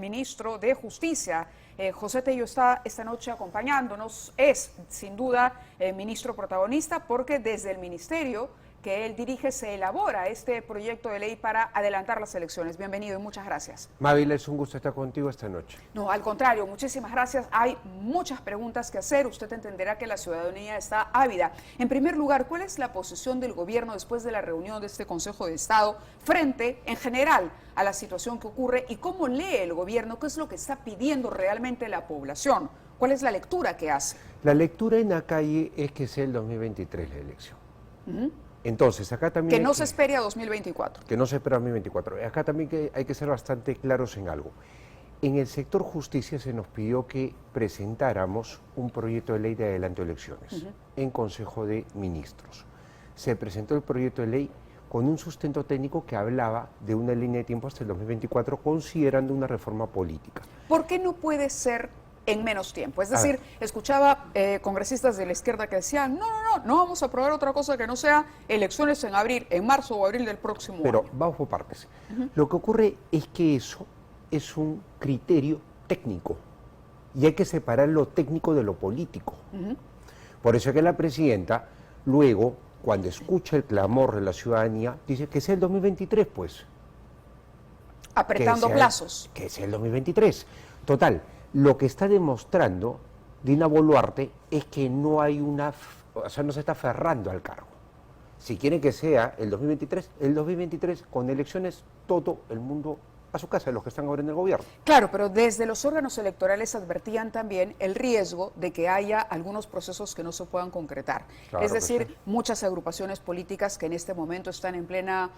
ministro de Justicia. José Tello está esta noche acompañándonos. Es, sin duda, ministro protagonista porque desde el ministerio que él dirige se elabora este proyecto de ley para adelantar las elecciones. Bienvenido y muchas gracias. Mávila, es un gusto estar contigo esta noche. No, al contrario, muchísimas gracias. Hay muchas preguntas que hacer. Usted entenderá que la ciudadanía está ávida. En primer lugar, ¿cuál es la posición del gobierno después de la reunión de este Consejo de Estado frente, en general, a la situación que ocurre y cómo lee el gobierno? ¿Qué es lo que está pidiendo realmente la población? ¿Cuál es la lectura que hace? La lectura en la calle es que sea el 2023 la elección. Entonces, acá también... Que no se espere a 2024. Que no se espera a 2024. Acá también hay que ser bastante claros en algo. En el sector justicia se nos pidió que presentáramos un proyecto de ley de adelanto de elecciones en Consejo de Ministros. Se presentó el proyecto de ley con un sustento técnico que hablaba de una línea de tiempo hasta el 2024, considerando una reforma política. ¿Por qué no puede ser en menos tiempo? Es decir, escuchaba congresistas de la izquierda que decían, no vamos a aprobar otra cosa que no sea elecciones en abril, en marzo o abril del próximo año. Pero vamos por partes. Lo que ocurre es que eso es un criterio técnico y hay que separar lo técnico de lo político. Por eso es que la presidenta, luego, cuando escucha el clamor de la ciudadanía, dice que sea el 2023, pues. Apretando plazos. Que sea el 2023. Total. Lo que está demostrando Dina Boluarte es que no hay no se está aferrando al cargo. Si quieren que sea el 2023 con elecciones, todo el mundo a su casa, los que están ahora en el gobierno. Claro, pero desde los órganos electorales advertían también el riesgo de que haya algunos procesos que no se puedan concretar. Claro, es decir, muchas agrupaciones políticas que en este momento están en plena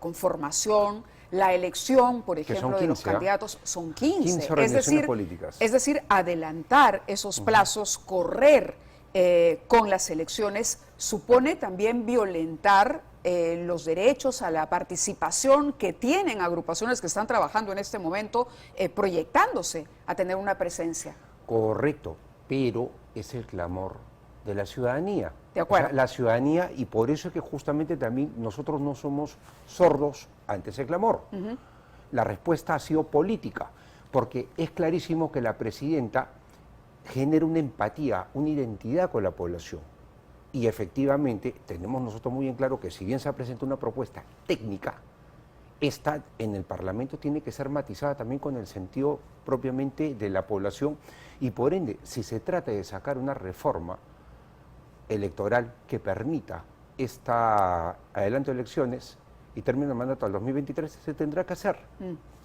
conformación. La elección, por ejemplo, de los candidatos son 15 organizaciones políticas. Es decir, adelantar esos plazos, correr con las elecciones, supone también violentar los derechos a la participación que tienen agrupaciones que están trabajando en este momento, proyectándose a tener una presencia. Correcto, pero es el clamor de la ciudadanía. De acuerdo. O sea, la ciudadanía, y por eso es que justamente también nosotros no somos sordos ante ese clamor. La respuesta ha sido política, porque es clarísimo que la presidenta genera una empatía, una identidad con la población. Y efectivamente tenemos nosotros muy en claro que si bien se ha presentado una propuesta técnica, esta en el Parlamento tiene que ser matizada también con el sentido propiamente de la población y por ende, si se trata de sacar una reforma electoral que permita adelanto de elecciones y término de mandato al 2023, se tendrá que hacer.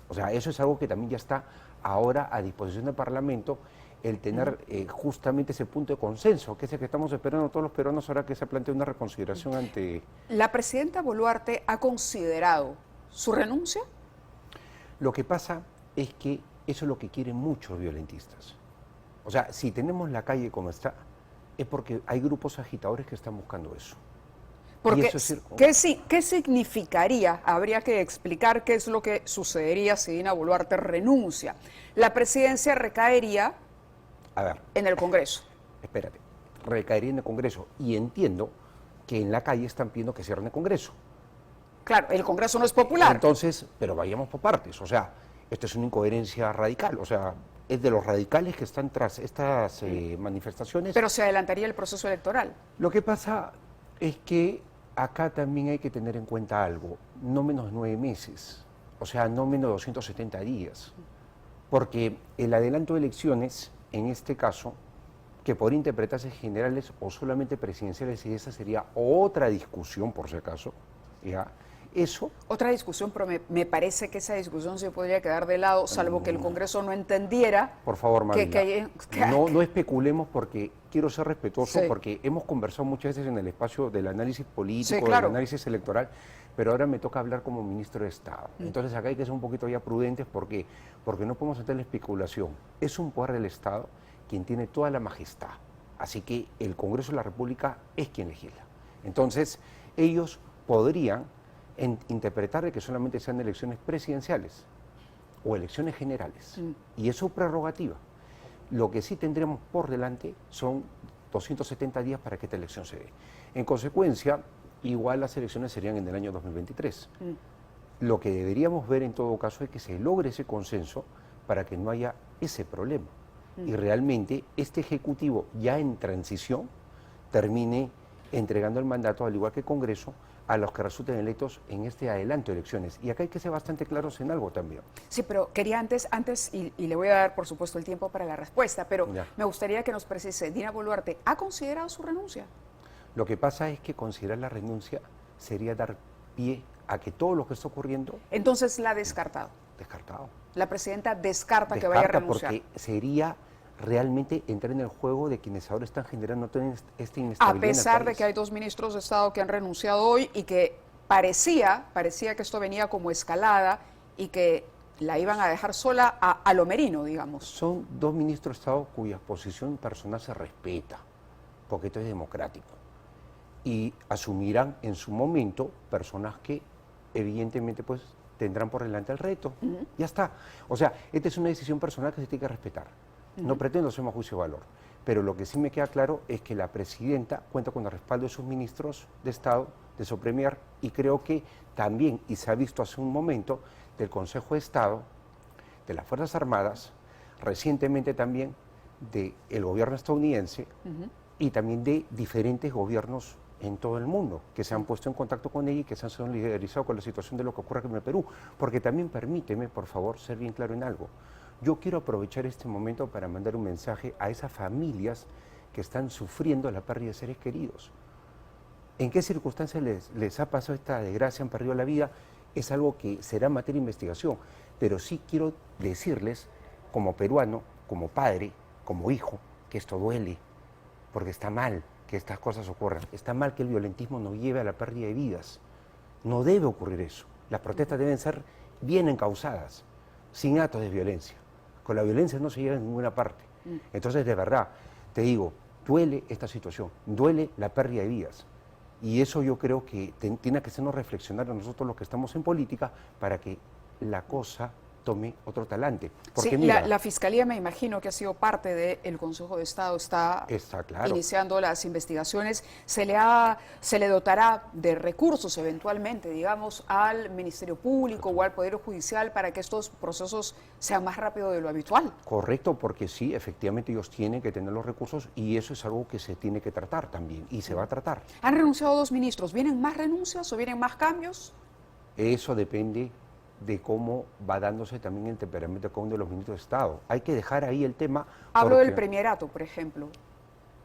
O sea, eso es algo que también ya está ahora a disposición del Parlamento, el tener justamente ese punto de consenso, que es el que estamos esperando todos los peruanos ahora que se plantea una reconsideración ante... ¿La presidenta Boluarte ha considerado su renuncia? Lo que pasa es que eso es lo que quieren muchos violentistas. O sea, si tenemos la calle como está, es porque hay grupos agitadores que están buscando eso. Porque, eso es ¿qué significaría? Habría que explicar qué es lo que sucedería si Dina Boluarte renuncia. La presidencia recaería en el Congreso. Espérate, recaería en el Congreso. Y entiendo que en la calle están pidiendo que cierren el Congreso. Claro, el Congreso no es popular. Entonces, pero vayamos por partes. O sea, esto es una incoherencia radical. O sea, es de los radicales que están tras estas manifestaciones. Pero se adelantaría el proceso electoral. Lo que pasa es que acá también hay que tener en cuenta algo. No menos de 9 meses. O sea, no menos de 270 días. Porque el adelanto de elecciones, en este caso, que podría interpretarse generales o solamente presidenciales, y esa sería otra discusión, por si acaso, ¿ya? Eso... Otra discusión, pero me parece que esa discusión se podría quedar de lado, salvo que el Congreso no entendiera... Por favor, Mávila, no especulemos porque quiero ser respetuoso, porque hemos conversado muchas veces en el espacio del análisis político, del análisis electoral, pero ahora me toca hablar como ministro de Estado. Entonces acá hay que ser un poquito ya prudentes, ¿por qué? Porque no podemos hacer la especulación. Es un poder del Estado quien tiene toda la majestad, así que el Congreso de la República es quien legisla. Entonces ellos podrían interpretar de que solamente sean elecciones presidenciales o elecciones generales, y es su prerrogativa. Lo que sí tendremos por delante son 270 días para que esta elección se dé. En consecuencia, igual las elecciones serían en el año 2023. Lo que deberíamos ver en todo caso es que se logre ese consenso para que no haya ese problema. Y realmente este Ejecutivo ya en transición termine entregando el mandato, al igual que el Congreso, a los que resulten electos en este adelanto de elecciones. Y acá hay que ser bastante claros en algo también. Sí, pero quería antes y le voy a dar, por supuesto, el tiempo para la respuesta, pero Ya. me gustaría que nos precise, Dina Boluarte, ¿ha considerado su renuncia? Lo que pasa es que considerar la renuncia sería dar pie a que todo lo que está ocurriendo, Entonces la ha descartado. descartado. La presidenta descarta que vaya a renunciar. Porque sería realmente entrar en el juego de quienes ahora están generando toda esta A inestabilidad en el pesar de país. que hay 2 ministros de Estado que han renunciado hoy y que parecía que esto venía como escalada y que la iban a dejar sola a lo merino, digamos. Son 2 ministros de Estado cuya posición personal se respeta, porque esto es democrático. Y asumirán en su momento personas que evidentemente pues tendrán por delante el reto. Ya está. O sea, esta es una decisión personal que se tiene que respetar. No pretendo hacer más juicio de valor. Pero lo que sí me queda claro es que la presidenta cuenta con el respaldo de sus ministros de Estado, de su premier, y creo que también, y se ha visto hace un momento, del Consejo de Estado, de las Fuerzas Armadas, recientemente también del gobierno estadounidense y también de diferentes gobiernos en todo el mundo que se han puesto en contacto con ella y que se han solidarizado con la situación de lo que ocurre aquí en el Perú. Porque también permíteme, por favor, ser bien claro en algo. Yo quiero aprovechar este momento para mandar un mensaje a esas familias que están sufriendo la pérdida de seres queridos. ¿En qué circunstancias les ha pasado esta desgracia, han perdido la vida? Es algo que será materia de investigación, pero sí quiero decirles, como peruano, como padre, como hijo, que esto duele, porque está mal que estas cosas ocurran. Está mal que el violentismo nos lleve a la pérdida de vidas. No debe ocurrir eso. Las protestas deben ser bien encausadas, sin actos de violencia. Con la violencia no se llega a ninguna parte. Entonces, de verdad, te digo, duele esta situación, duele la pérdida de vidas. Y eso yo creo que tiene que hacernos reflexionar a nosotros los que estamos en política para que la cosa tome otro talante. Porque Sí, mira, la Fiscalía me imagino que ha sido parte del Consejo de Estado, está claro. iniciando las investigaciones. Se le dotará de recursos eventualmente, digamos, al Ministerio Público o al Poder Judicial para que estos procesos sean más rápidos de lo habitual. Correcto, porque sí, efectivamente ellos tienen que tener los recursos y eso es algo que se tiene que tratar también y se va a tratar. Han renunciado 2 ministros. ¿Vienen más renuncias o vienen más cambios? Eso depende de cómo va dándose también el temperamento de cada uno de los ministros de Estado. Hay que dejar ahí el tema. Hablo del premierato, por ejemplo.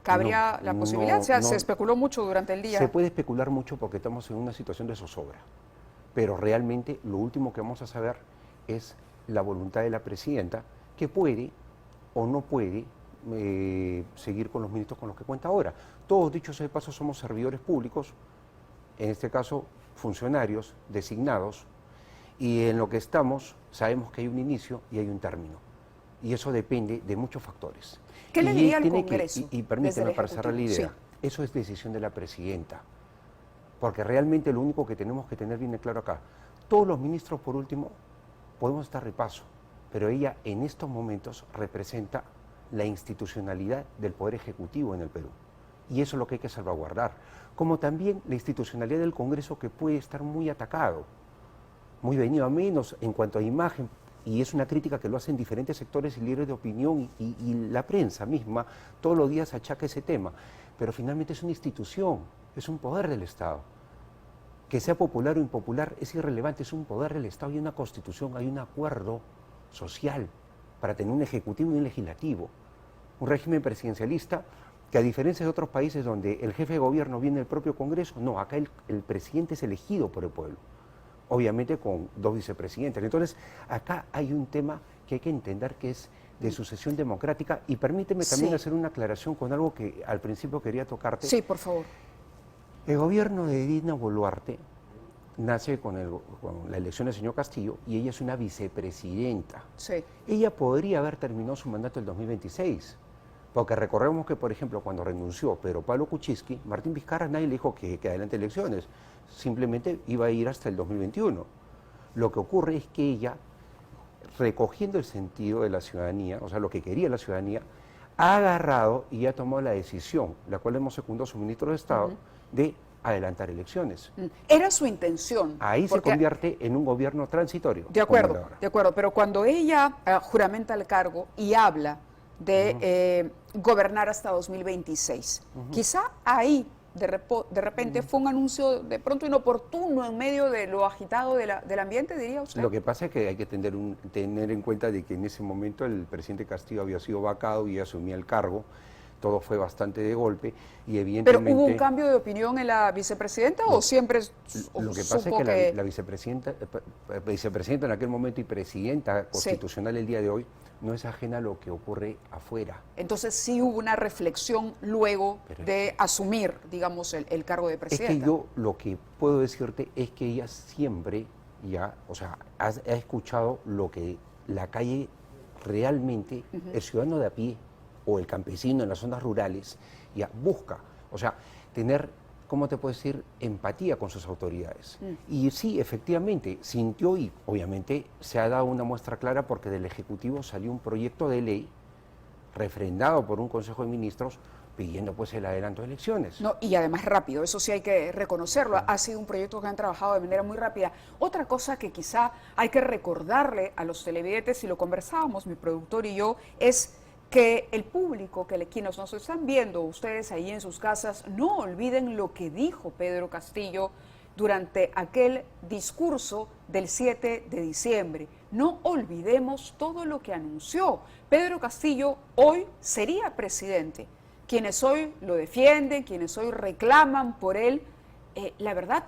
¿Cabría la posibilidad? Se especuló mucho durante el día. Se puede especular mucho porque estamos en una situación de zozobra, pero realmente lo último que vamos a saber es la voluntad de la presidenta, que puede o no puede seguir con los ministros con los que cuenta ahora. Todos, dicho sea de paso, somos servidores públicos, en este caso funcionarios designados, y en lo que estamos sabemos que hay un inicio y hay un término. Y eso depende de muchos factores. ¿Qué le diría al Congreso? Y permíteme para cerrar la idea, sí. Eso es decisión de la presidenta. Porque realmente lo único que tenemos que tener bien claro acá, todos los ministros, por último, podemos estar de paso, pero ella en estos momentos representa la institucionalidad del Poder Ejecutivo en el Perú. Y eso es lo que hay que salvaguardar. Como también la institucionalidad del Congreso, que puede estar muy atacado, muy venido a menos en cuanto a imagen, y es una crítica que lo hacen diferentes sectores y líderes de opinión y la prensa misma, todos los días achaca ese tema. Pero finalmente es una institución, es un poder del Estado. Que sea popular o impopular es irrelevante, es un poder del Estado, hay una constitución, hay un acuerdo social para tener un ejecutivo y un legislativo. Un régimen presidencialista que, a diferencia de otros países donde el jefe de gobierno viene del propio Congreso, no, acá el presidente es elegido por el pueblo, obviamente con 2 vicepresidentes. Entonces, acá hay un tema que hay que entender que es de sucesión democrática, y permíteme también hacer una aclaración con algo que al principio quería tocarte. Sí, por favor. El gobierno de Dina Boluarte nace con la elección del señor Castillo y ella es una vicepresidenta. Sí. Ella podría haber terminado su mandato el 2026, porque recordemos que, por ejemplo, cuando renunció Pedro Pablo Kuczynski, Martín Vizcarra nadie le dijo que adelante elecciones, simplemente iba a ir hasta el 2021. Lo que ocurre es que ella, recogiendo el sentido de la ciudadanía, o sea, lo que quería la ciudadanía, ha agarrado y ha tomado la decisión, la cual hemos secundado a su ministro de Estado, de adelantar elecciones. Era su intención. Ahí se convierte en un gobierno transitorio. De acuerdo, pero cuando ella juramenta el cargo y habla de gobernar hasta 2026, quizá ahí de repente fue un anuncio de pronto inoportuno en medio de lo agitado del ambiente, diría usted. Lo que pasa es que hay que tener en cuenta de que en ese momento el presidente Castillo había sido vacado y asumía el cargo. Todo fue bastante de golpe y evidentemente... ¿Pero hubo un cambio de opinión en la vicepresidenta o siempre Lo que pasa es que la vicepresidenta en aquel momento y presidenta constitucional el día de hoy no es ajena a lo que ocurre afuera. Entonces sí hubo una reflexión luego de asumir, digamos, el cargo de presidenta. Es que yo lo que puedo decirte es que ella siempre ya, o sea, ha escuchado lo que la calle realmente, el ciudadano de a pie, o el campesino en las zonas rurales, ya busca, o sea, tener, ¿cómo te puedo decir?, empatía con sus autoridades. Y sí, efectivamente, sintió y obviamente se ha dado una muestra clara porque del Ejecutivo salió un proyecto de ley refrendado por un Consejo de Ministros pidiendo pues el adelanto de elecciones. No, y además rápido, eso sí hay que reconocerlo, ha sido un proyecto que han trabajado de manera muy rápida. Otra cosa que quizá hay que recordarle a los televidentes, y lo conversábamos mi productor y yo, es que el público, quienes nos están viendo, ustedes ahí en sus casas, no olviden lo que dijo Pedro Castillo durante aquel discurso del 7 de diciembre. No olvidemos todo lo que anunció. Pedro Castillo hoy sería presidente. Quienes hoy lo defienden, quienes hoy reclaman por él, la verdad,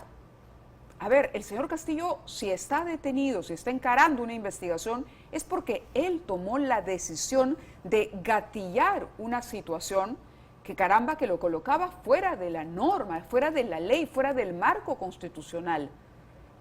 a ver, el señor Castillo, si está detenido, si está encarando una investigación, es porque él tomó la decisión de gatillar una situación que caramba, que lo colocaba fuera de la norma, fuera de la ley, fuera del marco constitucional.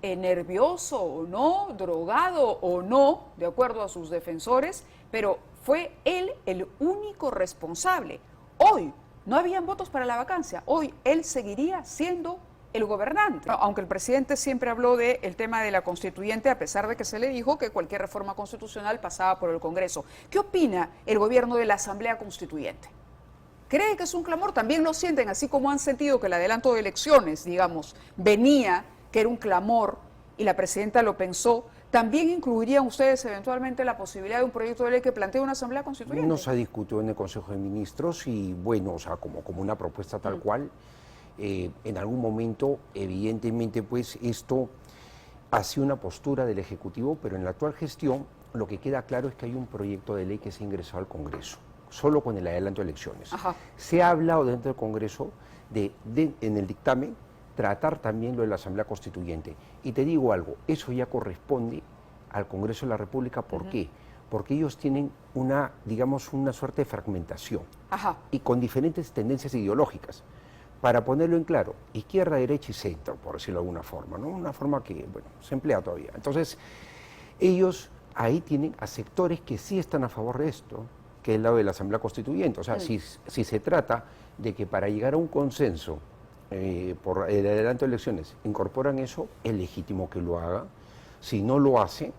Nervioso o no, drogado o no, de acuerdo a sus defensores, pero fue él el único responsable. Hoy no habían votos para la vacancia, hoy él seguiría siendo el gobernante. Aunque el presidente siempre habló del tema de la constituyente, a pesar de que se le dijo que cualquier reforma constitucional pasaba por el Congreso. ¿Qué opina el gobierno de la Asamblea Constituyente? ¿Cree que es un clamor? También lo sienten, así como han sentido que el adelanto de elecciones, digamos, venía, que era un clamor, y la presidenta lo pensó. ¿También incluirían ustedes eventualmente la posibilidad de un proyecto de ley que plantee una Asamblea Constituyente? No se discutió en el Consejo de Ministros y, bueno, o sea, como una propuesta tal cual. En algún momento, evidentemente, pues esto ha sido una postura del Ejecutivo, pero en la actual gestión lo que queda claro es que hay un proyecto de ley que se ha ingresado al Congreso, solo con el adelanto de elecciones. Ajá. Se ha hablado dentro del Congreso en el dictamen, tratar también lo de la Asamblea Constituyente. Y te digo algo, eso ya corresponde al Congreso de la República. ¿Por qué? Porque ellos tienen digamos, una suerte de fragmentación. Ajá. Y con diferentes tendencias ideológicas. Para ponerlo en claro, izquierda, derecha y centro, por decirlo de alguna forma, ¿no? Una forma que, bueno, se emplea todavía. Entonces, ellos ahí tienen a sectores que sí están a favor de esto, que es el lado de la Asamblea Constituyente. O sea, si se trata de que para llegar a un consenso por el adelanto de elecciones incorporan eso, es legítimo que lo haga. Si no lo hace...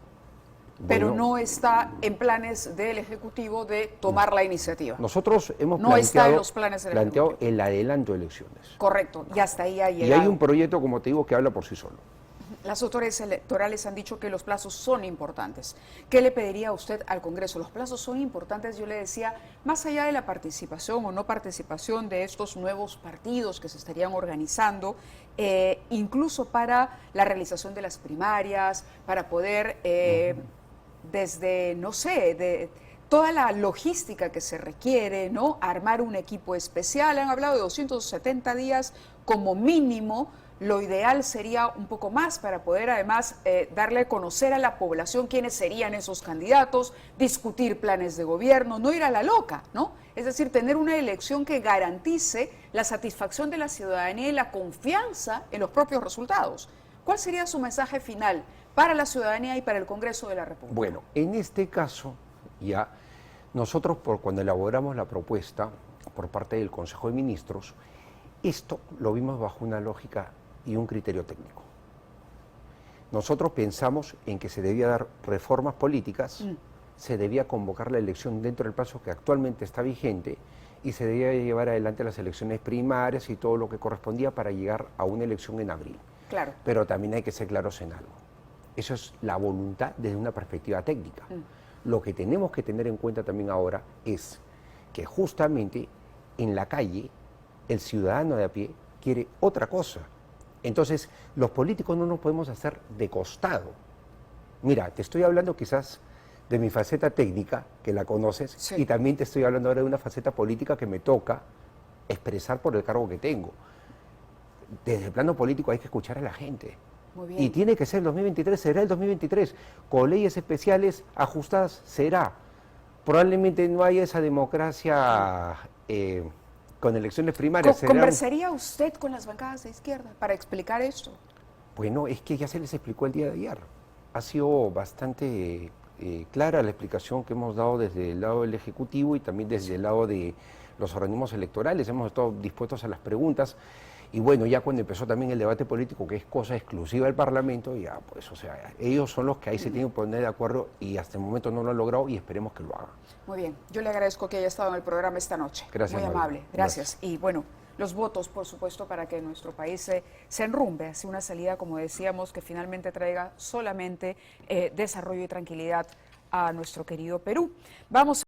Pero bueno, no está en planes del Ejecutivo de tomar la iniciativa. Nosotros hemos no está en los planes del planteado el adelanto de elecciones. Correcto, y hasta ahí ha llegado. Y hay un proyecto, como te digo, que habla por sí solo. Las autoridades electorales han dicho que los plazos son importantes. ¿Qué le pediría a usted al Congreso? Los plazos son importantes, yo le decía, más allá de la participación o no participación de estos nuevos partidos que se estarían organizando, incluso para la realización de las primarias, para poder, desde, no sé, de toda la logística que se requiere, ¿no? Armar un equipo especial. Han hablado de 270 días como mínimo. Lo ideal sería un poco más para poder además darle a conocer a la población quiénes serían esos candidatos, discutir planes de gobierno, no ir a la loca, ¿no? Es decir, tener una elección que garantice la satisfacción de la ciudadanía y la confianza en los propios resultados. ¿Cuál sería su mensaje final para la ciudadanía y para el Congreso de la República? Bueno, en este caso, ya nosotros cuando elaboramos la propuesta por parte del Consejo de Ministros, esto lo vimos bajo una lógica y un criterio técnico. Nosotros pensamos en que se debía dar reformas políticas se debía convocar la elección dentro del plazo que actualmente está vigente y se debía llevar adelante las elecciones primarias y todo lo que correspondía para llegar a una elección en abril. Claro. Pero también hay que ser claros en algo. Eso es la voluntad desde una perspectiva técnica. Lo que tenemos que tener en cuenta también ahora es que justamente en la calle el ciudadano de a pie quiere otra cosa. Entonces, los políticos no nos podemos hacer de costado. Mira, te estoy hablando quizás de mi faceta técnica, que la conoces, sí, y también te estoy hablando ahora de una faceta política que me toca expresar por el cargo que tengo. Desde el plano político hay que escuchar a la gente. Muy bien. Y tiene que ser el 2023, será el 2023. Con leyes especiales ajustadas será. Probablemente no haya esa democracia con elecciones primarias. ¿Conversaría usted con las bancadas de izquierda para explicar esto? Bueno, es que ya se les explicó el día de ayer. Ha sido bastante clara la explicación que hemos dado desde el lado del Ejecutivo y también desde el lado de los organismos electorales. Hemos estado dispuestos a las preguntas. Y bueno, ya cuando empezó también el debate político, que es cosa exclusiva del Parlamento, ya pues, o sea, ellos son los que ahí se tienen que poner de acuerdo y hasta el momento no lo han logrado y esperemos que lo hagan. Muy bien, yo le agradezco que haya estado en el programa esta noche. Gracias, muy María. amable, gracias. Y bueno, los votos, por supuesto, para que nuestro país se enrumbe hacia una salida, como decíamos, que finalmente traiga solamente desarrollo y tranquilidad a nuestro querido Perú. Vamos